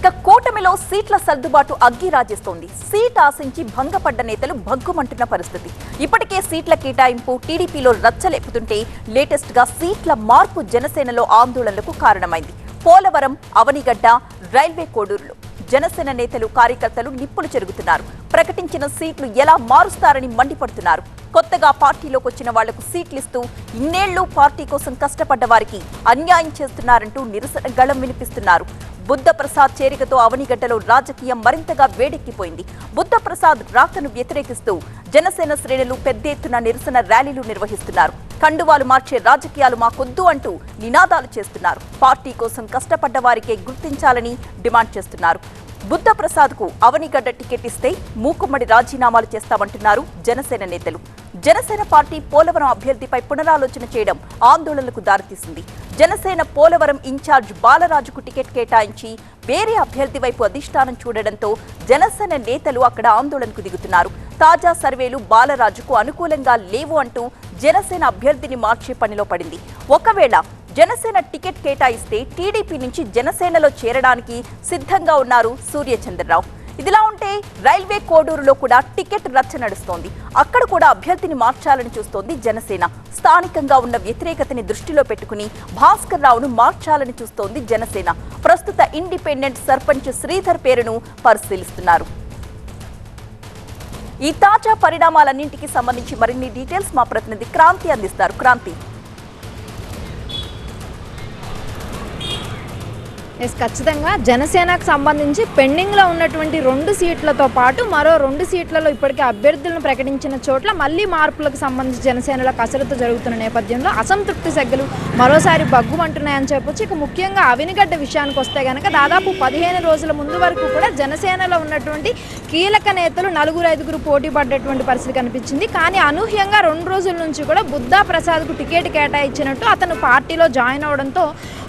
ఇక కూటమిలో సీట్ల సర్దుబాటు అగ్గి రాజేస్తోంది. సీట్ ఆశించి భంగపడ్డ నేతలు భగ్గుమంటున్న పరిస్థితి. ఇప్పటికే సీట్ల కేటాయింపు టీడీపీలో రచ్చలేపుతుంటే లేటెస్ట్ గా సీట్ల మార్పు జనసేనలో ఆందోళనలకు కారణమైంది. పోలవరం, అవనిగడ్డ, రైల్వే కోడూరులో జనసేన నేతలు, కార్యకర్తలు నిప్పులు చెరుగుతున్నారు. ప్రకటించిన సీట్లు ఎలా మారుస్తారని మండిపడుతున్నారు. కొత్తగా పార్టీలోకి వచ్చిన వాళ్లకు సీట్లిస్తూ ఇన్నేళ్లు పార్టీ కోసం కష్టపడ్డ వారికి అన్యాయం చేస్తున్నారంటూ నిరసన గళం వినిపిస్తున్నారు. బుద్ధప్రసాద్ చేరికతో అవనిగడ్డలో రాజకీయం మరింతగా వేడెక్కిపోయింది. బుద్ధప్రసాద్ రాకను వ్యతిరేకిస్తూ జనసేన శ్రేణులు పెద్ద ఎత్తున నిరసన ర్యాలీలు నిర్వహిస్తున్నారు. కండువాలు మార్చే రాజకీయాలు మాకొద్దు అంటూ నినాదాలు చేస్తున్నారు. పార్టీ కోసం కష్టపడ్డ వారికే గుర్తించాలని డిమాండ్ చేస్తున్నారు. బుద్ధప్రసాద్ కు అవనిగడ్డ టికెట్ ఇస్తే మూకుమ్మడి రాజీనామాలు చేస్తామంటున్నారు జనసేన నేతలు. జనసేన పార్టీ పోలవరం అభ్యర్థిపై పునరాలోచన చేయడం ఆందోళనలకు దారితీసింది. జనసేన పోలవరం ఇన్ఛార్జ్ బాలరాజుకు టికెట్ కేటాయించి వేరే అభ్యర్థి వైపు అధిష్టానం చూడడంతో జనసేన నేతలు అక్కడ ఆందోళనకు దిగుతున్నారు. తాజా సర్వేలు బాలరాజుకు అనుకూలంగా లేవు అంటూ జనసేన అభ్యర్థిని మార్చే పనిలో పడింది. ఒకవేళ జనసేన టికెట్ కేటాయిస్తే టీడీపీ నుంచి జనసేనలో చేరడానికి సిద్ధంగా ఉన్నారు సూర్యచంద్రరావు. ఇదిలా ఉంటే రైల్వే కోడూరులో కూడా టికెట్ రచ్చ నడుస్తోంది. అక్కడ కూడా అభ్యర్థిని మార్చాలని చూస్తోంది జనసేన. స్థానికంగా ఉన్న వ్యతిరేకతని దృష్టిలో పెట్టుకుని భాస్కర్ రావును మార్చాలని చూస్తోంది జనసేన. ప్రస్తుత ఇండిపెండెంట్ సర్పంచ్ శ్రీధర్ పేరును పరిశీలిస్తున్నారు. ఈ తాజా పరిణామాలన్నింటికి సంబంధించి మరిన్ని డీటెయిల్స్ మా ప్రతినిధి క్రాంతి అందిస్తారు. క్రాంతి. ఖచ్చితంగా జనసేనకు సంబంధించి పెండింగ్లో ఉన్నటువంటి 2 సీట్లతో పాటు మరో 2 సీట్లలో ఇప్పటికే అభ్యర్థులను ప్రకటించిన చోట్ల మళ్లీ మార్పులకు సంబంధించి జనసేనలో కసరత్తు జరుగుతున్న నేపథ్యంలో అసంతృప్తి సెగ్గలు మరోసారి బగ్గుమంటున్నాయని చెప్పొచ్చు. ఇక ముఖ్యంగా అవినిగడ్డ విషయానికి వస్తే కనుక దాదాపు 15 రోజుల ముందు వరకు కూడా జనసేనలో ఉన్నటువంటి కీలక నేతలు 4-5 పోటీ పడ్డటువంటి పరిస్థితి కనిపించింది. కానీ అనూహ్యంగా 2 రోజుల నుంచి కూడా బుద్ధప్రసాద్కు టికెట్ కేటాయించినట్టు అతను పార్టీలో జాయిన్ అవడంతో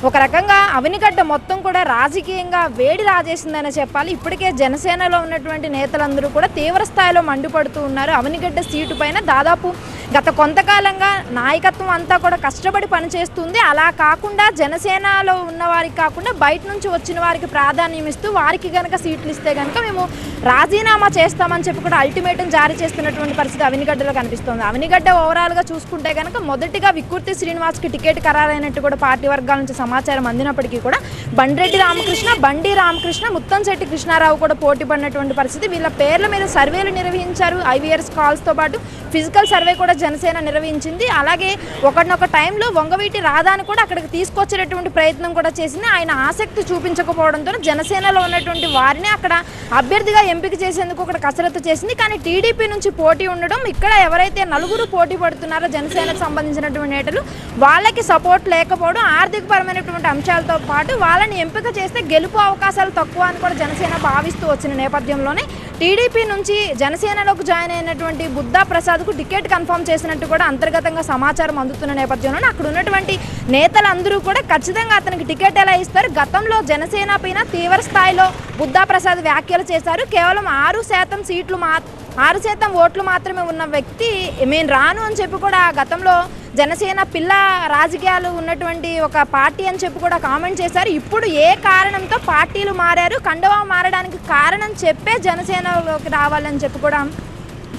ఒక రకంగా అవనిగడ్డ మొత్తం కూడా రాజకీయంగా వేడి రాజేసిందనే చెప్పాలి. ఇప్పటికే జనసేనలో ఉన్నటువంటి నేతలందరూ కూడా తీవ్ర స్థాయిలో మండిపడుతూ ఉన్నారు. అవనిగడ్డ సీటు పైన దాదాపు గత కొంతకాలంగా నాయకత్వం అంతా కూడా కష్టపడి పనిచేస్తుంది. అలా కాకుండా జనసేనలో ఉన్న వారికి కాకుండా బయట నుంచి వచ్చిన వారికి ప్రాధాన్యం ఇస్తూ వారికి కనుక సీట్లు ఇస్తే కనుక మేము రాజీనామా చేస్తామని చెప్పి కూడా అల్టిమేటం జారీ చేస్తున్నటువంటి పరిస్థితి అవనిగడ్డలో కనిపిస్తోంది. అవనిగడ్డ ఓవరాల్గా చూసుకుంటే కనుక మొదటిగా విక్కుర్తి శ్రీనివాస్కి టికెట్ ఖరారైనట్టు కూడా పార్టీ వర్గాల నుంచి సమాచారం అందినప్పటికీ కూడా బండ్రెడ్డి రామకృష్ణ, బండి రామకృష్ణ, ముత్తంశెట్టి కృష్ణారావు కూడా పోటీ పడినటువంటి పరిస్థితి. వీళ్ళ పేర్ల మీద సర్వేలు నిర్వహించారు. ఐవీఆర్ఎస్ కాల్స్తో పాటు ఫిజికల్ సర్వే కూడా జనసేన నిర్వహించింది. అలాగే ఒకనొక టైంలో వంగవీటి రాధాని కూడా అక్కడికి తీసుకొచ్చేటటువంటి ప్రయత్నం కూడా చేసింది. ఆయన ఆసక్తి చూపించకపోవడంతో జనసేనలో ఉన్నటువంటి వారిని అక్కడ అభ్యర్థిగా ఎంపిక చేసేందుకు అక్కడ కసరత్తు చేసింది. కానీ టీడీపీ నుంచి పోటీ ఉండడం, ఇక్కడ ఎవరైతే 4 పోటీ పడుతున్నారో జనసేనకు సంబంధించినటువంటి నేతలు వాళ్ళకి సపోర్ట్ లేకపోవడం, ఆర్థికపరమైనటువంటి అంశాలతో పాటు వాళ్ళని ఎంపిక చేస్తే గెలుపు అవకాశాలు తక్కువ అని కూడా జనసేన భావిస్తూ వచ్చిన నేపథ్యంలోనే టీడీపీ నుంచి జనసేనలోకి జాయిన్ అయినటువంటి బుద్ధప్రసాద్కు టికెట్ కన్ఫర్మ్ చేసినట్టు కూడా అంతర్గతంగా సమాచారం అందుతున్న నేపథ్యంలోనే అక్కడ ఉన్నటువంటి నేతలందరూ కూడా ఖచ్చితంగా అతనికి టికెట్ ఎలా ఇస్తారు. గతంలో జనసేన పైన తీవ్ర స్థాయిలో బుద్ధప్రసాద్ వ్యాఖ్యలు చేశారు. కేవలం 6% ఓట్లు మాత్రమే ఉన్న వ్యక్తి నేను రాను అని చెప్పి కూడా గతంలో జనసేన పిల్ల రాజకీయాలు ఉన్నటువంటి ఒక పార్టీ అని చెప్పి కూడా కామెంట్ చేశారు. ఇప్పుడు ఏ కారణంతో పార్టీలు మారారు, కండువా మారడానికి కారణం చెప్పే జనసేనలోకి రావాలని చెప్పి కూడా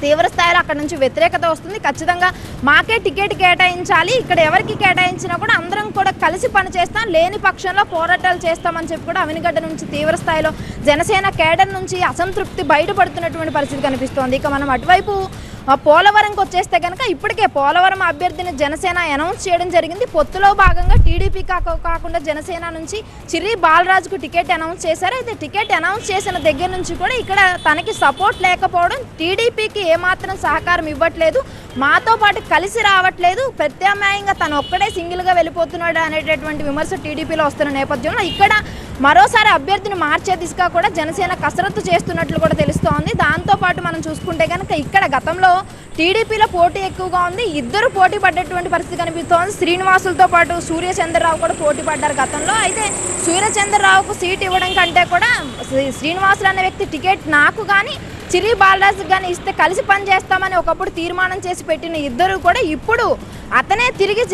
తీవ్ర స్థాయిలో అక్కడ నుంచి వ్యతిరేకత వస్తుంది. ఖచ్చితంగా మాకే టికెట్ కేటాయించాలి, ఇక్కడ ఎవరికి కేటాయించినా కూడా అందరం కూడా కలిసి పనిచేస్తాం, లేని పక్షంలో పోరాటాలు చేస్తామని చెప్పి కూడా అవనిగడ్డ నుంచి తీవ్ర స్థాయిలో జనసేన కేడర్ నుంచి అసంతృప్తి బయటపడుతున్నటువంటి పరిస్థితి కనిపిస్తోంది. ఇక మనం అటువైపు పోలవరంకి వచ్చేస్తే కనుక ఇప్పటికే పోలవరం అభ్యర్థిని జనసేన అనౌన్స్ చేయడం జరిగింది. పొత్తులో భాగంగా టీడీపీ కాకుండా జనసేన నుంచి చిర్రి బాలరాజుకు టికెట్ అనౌన్స్ చేశారు. అయితే టికెట్ అనౌన్స్ చేసిన దగ్గర నుంచి కూడా ఇక్కడ తనకి సపోర్ట్ లేకపోవడం, టీడీపీకి ఏమాత్రం సహకారం ఇవ్వట్లేదు, మాతో పాటు కలిసి రావట్లేదు, ప్రత్యామ్నాయంగా తను ఒక్కడే సింగిల్గా వెళ్ళిపోతున్నాడు అనేటటువంటి విమర్శ టీడీపీలో వస్తున్న నేపథ్యంలో ఇక్కడ మరోసారి అభ్యర్థిని మార్చే దిశగా కూడా జనసేన కసరత్తు చేస్తున్నట్లు కూడా తెలుస్తోంది. దాంతోపాటు మనం చూసుకుంటే కనుక ఇక్కడ గతంలో టీడీపీలో పోటీ ఎక్కువగా ఉంది. 2 పోటీ పడ్డటువంటి పరిస్థితి కనిపిస్తోంది. శ్రీనివాసులతో పాటు సూర్యచంద్రరావు కూడా పోటీ పడ్డారు గతంలో. అయితే సూర్యచంద్రరావుకు సీట్ ఇవ్వడం కంటే కూడా శ్రీనివాసులు అనే వ్యక్తి టికెట్ నాకు కానీ చిరి బాలరాజు కానీ ఇస్తే కలిసి పని చేస్తామని ఒకప్పుడు తీర్మానం చేసి పెట్టిన ఇద్దరు కూడా ఇప్పుడు అతనే తిరిగి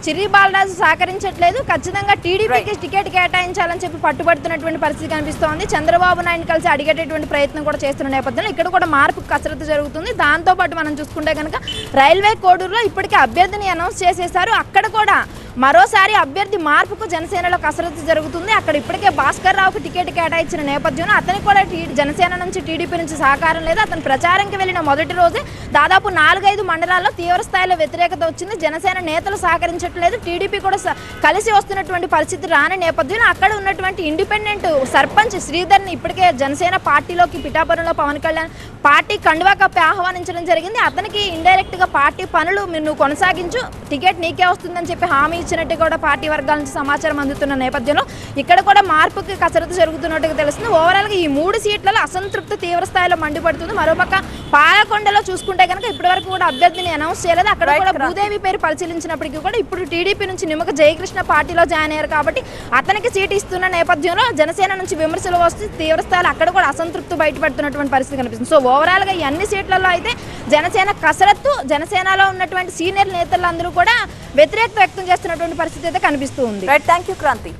చిరి బాలరాజు సహకరించట్లేదు, ఖచ్చితంగా టీడీపీకి టికెట్ కేటాయించాలని చెప్పి పట్టుబడుతున్నటువంటి పరిస్థితి కనిపిస్తోంది. చంద్రబాబు నాయుడు కలిసి అడిగేటటువంటి ప్రయత్నం కూడా చేస్తున్న నేపథ్యంలో ఇక్కడ కూడా మార్పు కసరత్తు జరుగుతుంది. దాంతోపాటు మనం చూసుకుంటే కనుక రైల్వే కోడూరులో ఇప్పటికే అభ్యర్థిని అనౌన్స్ చేసేశారు. అక్కడ కూడా మరోసారి అభ్యర్థి మార్పుకు జనసేనలో కసరత్తు జరుగుతుంది. అక్కడ ఇప్పటికే భాస్కర్ రావుకు టికెట్ కేటాయించిన నేపథ్యంలో అతనికి కూడా జనసేన నుంచి టీడీపీ నుంచి సహకారం లేదు. అతను ప్రచారంకి వెళ్ళిన మొదటి రోజే దాదాపు 4-5 మండలాల్లో తీవ్ర స్థాయిలో వ్యతిరేకత వచ్చింది. జనసేన నేతలు సహకరించట్లేదు, టీడీపీ కూడా కలిసి వస్తున్నటువంటి పరిస్థితి రాని నేపథ్యంలో అక్కడ ఉన్నటువంటి ఇండిపెండెంట్ సర్పంచ్ శ్రీధర్ని ఇప్పటికే జనసేన పార్టీలోకి పిఠాపురంలో పవన్ కళ్యాణ్ పార్టీ కండువా కప్పి ఆహ్వానించడం జరిగింది. అతనికి ఇండైరెక్ట్ గా పార్టీ పనులు నువ్వు కొనసాగించు, టికెట్ నీకే వస్తుందని చెప్పి హామీ ఇచ్చినట్టు కూడా పార్టీ వర్గాల నుంచి సమాచారం అందుతున్న నేపథ్యంలో ఇక్కడ కూడా మార్పుకి కసరత్తు జరుగుతున్నట్టుగా తెలుస్తుంది. ఓవరాల్ గా ఈ 3 సీట్లలో అసంతృప్తి తీవ్ర స్థాయిలో మండిపడుతుంది. మరోపక్క పాలకొండలో చూసుకుంటే కనుక ఇప్పటి వరకు కూడా అభ్యర్థిని అనౌన్స్ చేయలేదు. అక్కడ కూడా భూదేవి పేరు పరిశీలించినప్పటికీ కూడా ఇప్పుడు టీడీపీ నుంచి నిమ్మక జయకృష్ణ పార్టీలో జాయిన్ అయ్యారు కాబట్టి అతనికి సీట్ ఇస్తున్న నేపథ్యంలో జనసేన నుంచి విమర్శలు వస్తే తీవ్ర స్థాయిలో అక్కడ కూడా అసంతృప్తి బయటపడుతున్నటువంటి పరిస్థితి కనిపిస్తుంది. సో ఓవరాల్ గా ఈ అన్ని సీట్లలో అయితే జనసేన కసరత్తు, జనసేనలో ఉన్నటువంటి సీనియర్ నేతలందరూ కూడా వ్యతిరేకత వ్యక్తం చేస్తున్నటువంటి పరిస్థితి అయితే కనిపిస్తూ ఉంది. Thank you Kranti.